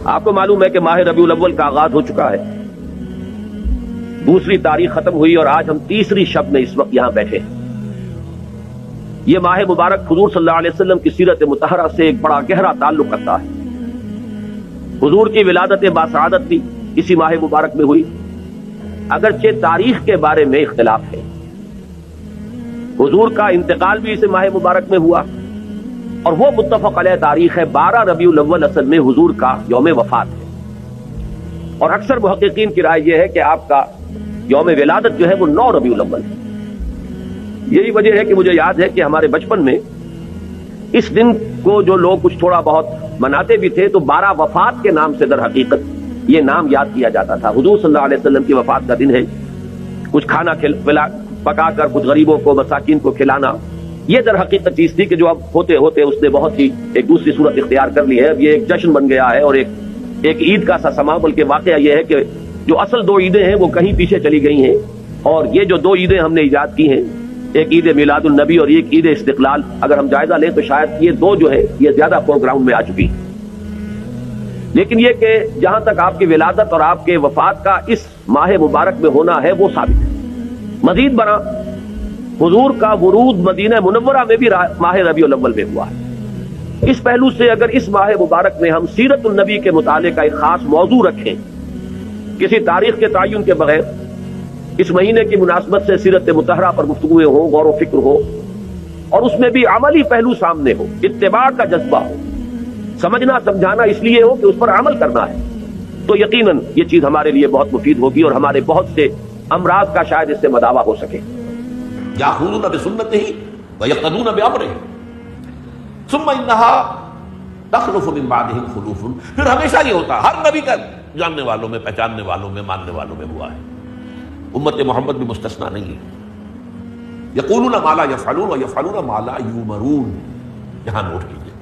آپ کو معلوم ہے کہ ماہ ربیع الاول کا آغاز ہو چکا ہے، دوسری تاریخ ختم ہوئی اور آج ہم تیسری شب میں اس وقت یہاں بیٹھے ہیں۔ یہ ماہ مبارک حضور صلی اللہ علیہ وسلم کی سیرت مطہرہ سے ایک بڑا گہرا تعلق رکھتا ہے۔ حضور کی ولادت باسعادت بھی اسی ماہ مبارک میں ہوئی، اگرچہ تاریخ کے بارے میں اختلاف ہے۔ حضور کا انتقال بھی اس ماہ مبارک میں ہوا، اور وہ متفق علیہ تاریخ ہے 12 ربیع الاول اصل میں حضور کا یوم وفات ہے، اور اکثر محققین کی رائے یہ ہے کہ آپ کا یوم ولادت جو ہے وہ 9 ربیع الاول ہے۔ یہی وجہ ہے کہ مجھے یاد ہے کہ ہمارے بچپن میں اس دن کو جو لوگ کچھ تھوڑا بہت مناتے بھی تھے تو 12 وفات کے نام سے در حقیقت یہ نام یاد کیا جاتا تھا۔ حضور صلی اللہ علیہ وسلم کی وفات کا دن ہے، کچھ کھانا پکا کر کچھ غریبوں کو مساکین کو کھلانا، یہ در حقیقت چیز تھی کہ جو اب ہوتے ہوتے اس نے بہت ہی ایک دوسری صورت اختیار کر لی ہے۔ اب یہ ایک جشن بن گیا ہے اور ایک عید کا سا سما، بلکہ واقعہ یہ ہے کہ جو اصل 2 عیدیں ہیں وہ کہیں پیچھے چلی گئی ہیں، اور یہ جو 2 عیدیں ہم نے ایجاد کی ہیں، ایک عید میلاد النبی اور ایک عید استقلال، اگر ہم جائزہ لیں تو شاید یہ 2 جو ہے یہ زیادہ فور گراؤنڈ میں آ چکی ہیں۔ لیکن یہ کہ جہاں تک آپ کی ولادت اور آپ کے وفات کا اس ماہ مبارک میں ہونا ہے وہ ثابت ہے۔ مزید برآں حضور کا ورود مدینہ منورہ میں بھی ماہ ربیع الاول میں ہوا ہے۔ اس پہلو سے اگر اس ماہ مبارک میں ہم سیرت النبی کے مطالعے کا ایک خاص موضوع رکھیں، کسی تاریخ کے تعین کے بغیر اس مہینے کی مناسبت سے سیرت مطہرہ پر گفتگویں ہو، غور و فکر ہو، اور اس میں بھی عملی پہلو سامنے ہو، اتباع کا جذبہ ہو، سمجھنا سمجھانا اس لیے ہو کہ اس پر عمل کرنا ہے، تو یقیناً یہ چیز ہمارے لیے بہت مفید ہوگی اور ہمارے بہت سے امراض کا شاید اس سے مداوع ہو سکے۔ یاخذون بسنتہ ویقتدون بامرہ ثم انہا تخلف من بعدہم خلوف۔ پھر ہمیشہ یہ ہوتا ہے، ہر نبی کا جاننے والوں میں، پہچاننے والوں میں، ماننے والوں میں ہوا ہے، امت محمد بھی مستثنیٰ نہیں ہے۔ یقولون ما لا یفعلون ویفعلون ما لا یؤمرون۔ یہاں نوٹ کیجئے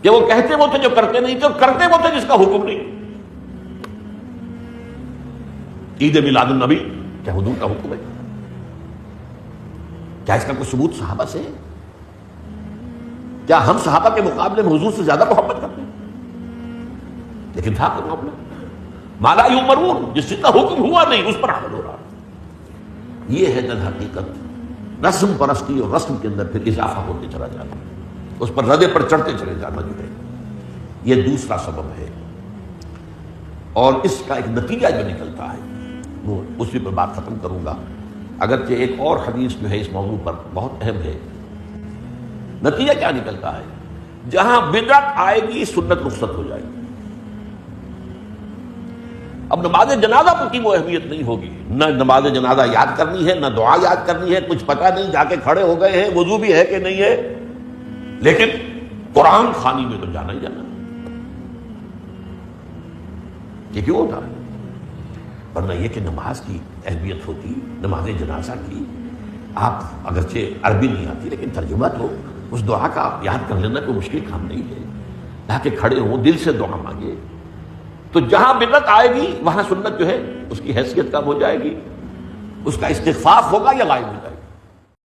کہ وہ کہتے وہ تھے جو کرتے نہیں تھے، اور کرتے وہ تھے جس کا حکم نہیں۔ عید میلاد النبی کیا حضور کا حکم ہے؟ کیا اس کا کوئی ثبوت صحابہ سے ہے؟ کیا ہم صحابہ کے مقابلے میں حضور سے زیادہ محبت کرتے ہیں؟ لیکن تھا کہ معاملہ ما لا یؤمرون، جس چیز کا حکم ہوا نہیں اس پر عمل ہو رہا۔ یہ ہے در حقیقت رسم پرستی، اور رسم کے اندر پھر اضافہ ہوتے چلا جانا، اس پر ردے پر چڑھتے چلے جانا جو ہے، یہ دوسرا سبب ہے۔ اور اس کا ایک نتیجہ جو نکلتا ہے وہ اسی پر بات ختم کروں گا، اگرچہ ایک اور حدیث جو ہے اس موضوع پر بہت اہم ہے۔ نتیجہ کیا نکلتا ہے؟ جہاں بدعت آئے گی سنت رخصت ہو جائے گی۔ اب نماز جنازہ پر کی وہ اہمیت نہیں ہوگی، نہ نماز جنازہ یاد کرنی ہے، نہ دعا یاد کرنی ہے، کچھ پتہ نہیں، جا کے کھڑے ہو گئے ہیں، وضو بھی ہے کہ نہیں ہے، لیکن قرآن خوانی میں تو جانا ہی جانا۔ یہ کیوں ہوتا ہے؟ ورنہ یہ کہ نماز کی اہمیت ہوتی، نماز جنازہ کی، آپ اگرچہ عربی نہیں آتی لیکن ترجمہ تو اس دعا کا یاد کر لینا کوئی مشکل کام نہیں ہے، تاکہ کھڑے ہوں، دل سے دعا مانگے۔ تو جہاں بدعت آئے گی وہاں سنت جو ہے اس کی حیثیت کم ہو جائے گی، اس کا استخفاف ہوگا یا غائب ہو جائے گا۔